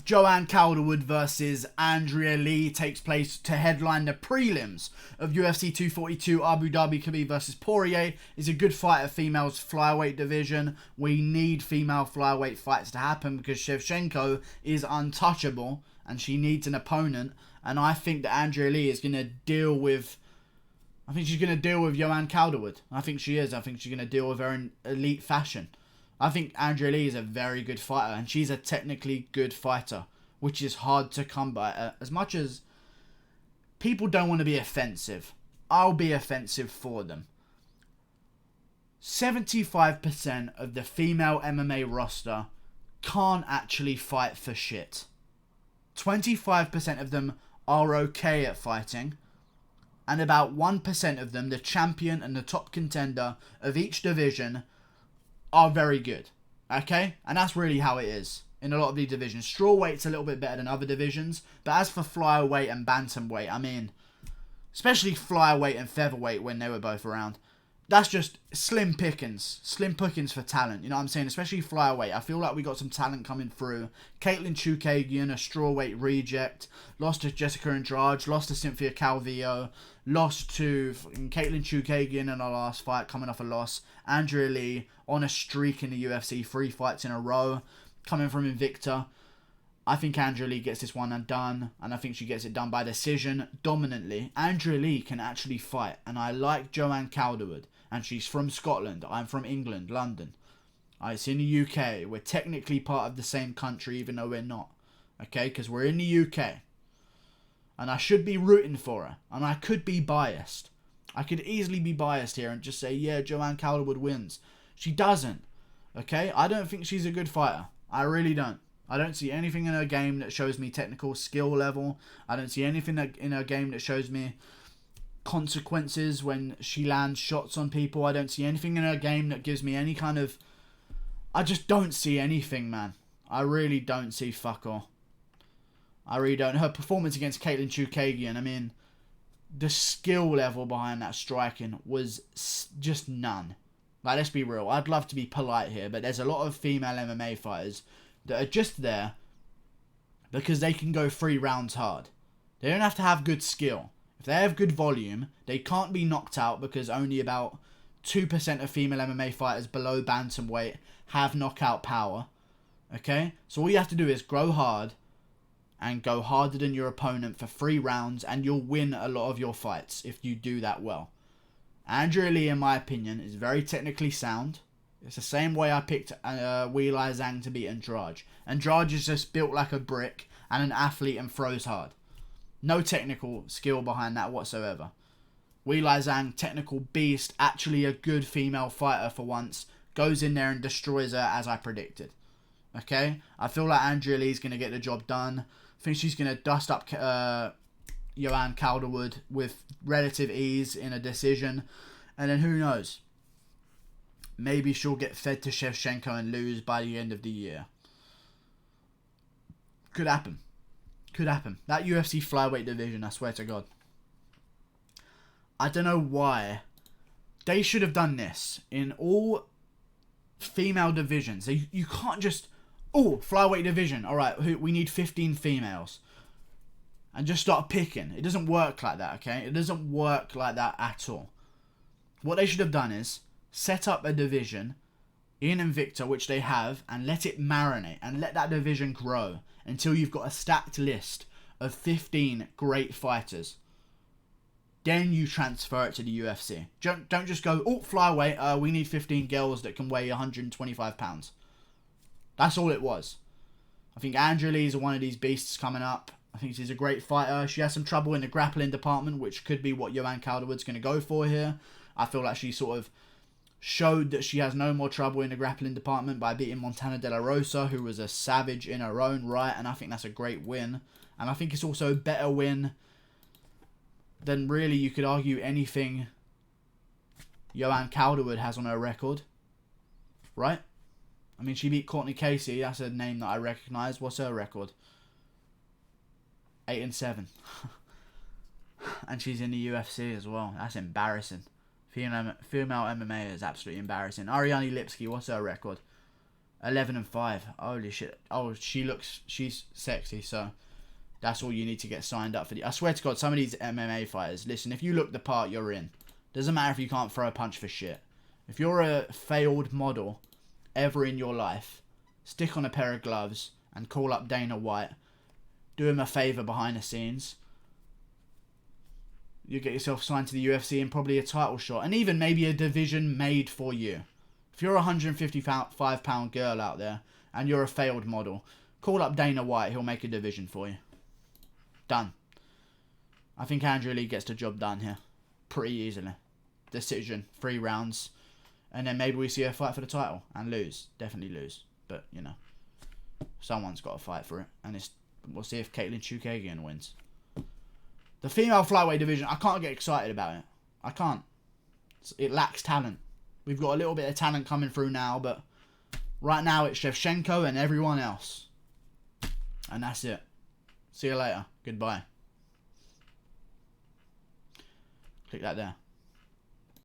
Joanne Calderwood versus Andrea Lee takes place to headline the prelims of UFC 242. Abu Dhabi. Khabib versus Poirier is a good fight at females flyweight division. We need female flyweight fights to happen because Shevchenko is untouchable and she needs an opponent. And I think that Andrea Lee is going to deal with... I think she's going to deal with Joanne Calderwood. I think she is. I think she's going to deal with her in elite fashion. I think Andrea Lee is a very good fighter, and she's a technically good fighter, which is hard to come by. As much as people don't want to be offensive, I'll be offensive for them. 75% of the female MMA roster can't actually fight for shit. 25% of them are okay at fighting, and about 1% of them, the champion and the top contender of each division, are very good, okay? And that's really how it is in a lot of these divisions. Strawweight's a little bit better than other divisions, but as for flyweight and bantamweight, I mean, especially flyweight and featherweight when they were both around, that's just slim pickings for talent, you know what I'm saying? Especially flyweight, I feel like we got some talent coming through. Caitlin Chukagian, a strawweight reject, lost to Jessica Andrade, lost to Cynthia Calvillo, lost to Caitlin Chukagian in her last fight, coming off a loss. Andrea Lee on a streak in the UFC, 3 fights in a row, coming from Invicta. I think Andrea Lee gets this one done, and I think she gets it done by decision, dominantly. Andrea Lee can actually fight, and I like Joanne Calderwood, and she's from Scotland. I'm from England, London. It's in the UK. We're technically part of the same country, even though we're not. Okay, because we're in the UK. And I should be rooting for her, and I could be biased. I could easily be biased here and just say, yeah, Joanne Calderwood wins. She doesn't. Okay, I don't think she's a good fighter. I really don't. I don't see anything in her game that shows me technical skill level. I don't see anything in her game that shows me consequences when she lands shots on people. I don't see anything in her game that gives me any kind of... I just don't see anything, man. I really don't see fuck all. I really don't. Her performance against Caitlin Chukagian, I mean, the skill level behind that striking was just none. Like, let's be real. I'd love to be polite here, but there's a lot of female MMA fighters that are just there because they can go 3 rounds hard. They don't have to have good skill. If they have good volume, they can't be knocked out because only about 2% of female MMA fighters below bantamweight have knockout power. Okay? So all you have to do is grow hard and go harder than your opponent for 3 rounds, and you'll win a lot of your fights if you do that well. Andrea Lee, in my opinion, is very technically sound. It's the same way I picked Weili Zhang to beat Andrade. Andrade is just built like a brick and an athlete and throws hard. No technical skill behind that whatsoever. Weili Zhang, technical beast, actually a good female fighter for once, goes in there and destroys her as I predicted. Okay? I feel like Andrea Lee's going to get the job done. I think she's going to dust up Joanne Calderwood with relative ease in a decision. And then who knows? Maybe she'll get fed to Shevchenko and lose by the end of the year. Could happen. Could happen. That UFC flyweight division, I swear to God. I don't know why. They should have done this in all female divisions. You can't just... Oh, flyweight division. Alright, we need 15 females. And just start picking. It doesn't work like that, okay? It doesn't work like that at all. What they should have done is set up a division in Invicta, which they have, and let it marinate and let that division grow until you've got a stacked list of 15 great fighters. Then you transfer it to the UFC. Don't just go, oh, flyweight, we need 15 girls that can weigh 125 pounds. That's all it was. I think Andrea Lee is one of these beasts coming up. I think she's a great fighter. She has some trouble in the grappling department, which could be what Joanne Calderwood's going to go for here. I feel like she sort of showed that she has no more trouble in the grappling department by beating Montana De La Rosa, who was a savage in her own right, and I think that's a great win. And I think it's also a better win than really you could argue anything Joanne Calderwood has on her record. Right? I mean, she beat Courtney Casey. That's a name that I recognise. What's her record? 8-7. And she's in the UFC as well. That's embarrassing. Female MMA is absolutely embarrassing. Ariane Lipski, what's her record? 11-5. Holy shit. Oh, she's sexy, so that's all you need to get signed up for. I swear to God, some of these MMA fighters, listen, if you look the part, you're in. Doesn't matter if you can't throw a punch for shit. If you're a failed model ever in your life, stick on a pair of gloves and call up Dana White. Do him a favour behind the scenes. You get yourself signed to the UFC and probably a title shot. And even maybe a division made for you. If you're a 155-pound girl out there and you're a failed model, call up Dana White. He'll make a division for you. Done. I think Andrea Lee gets the job done here. Pretty easily. Decision. 3 rounds. And then maybe we see her fight for the title. And lose. Definitely lose. But, you know. Someone's got to fight for it. And we'll see if Caitlin Chukagian wins. The female flyweight division, I can't get excited about it. I can't. It lacks talent. We've got a little bit of talent coming through now, but right now it's Shevchenko and everyone else. And that's it. See you later. Goodbye. Click that there.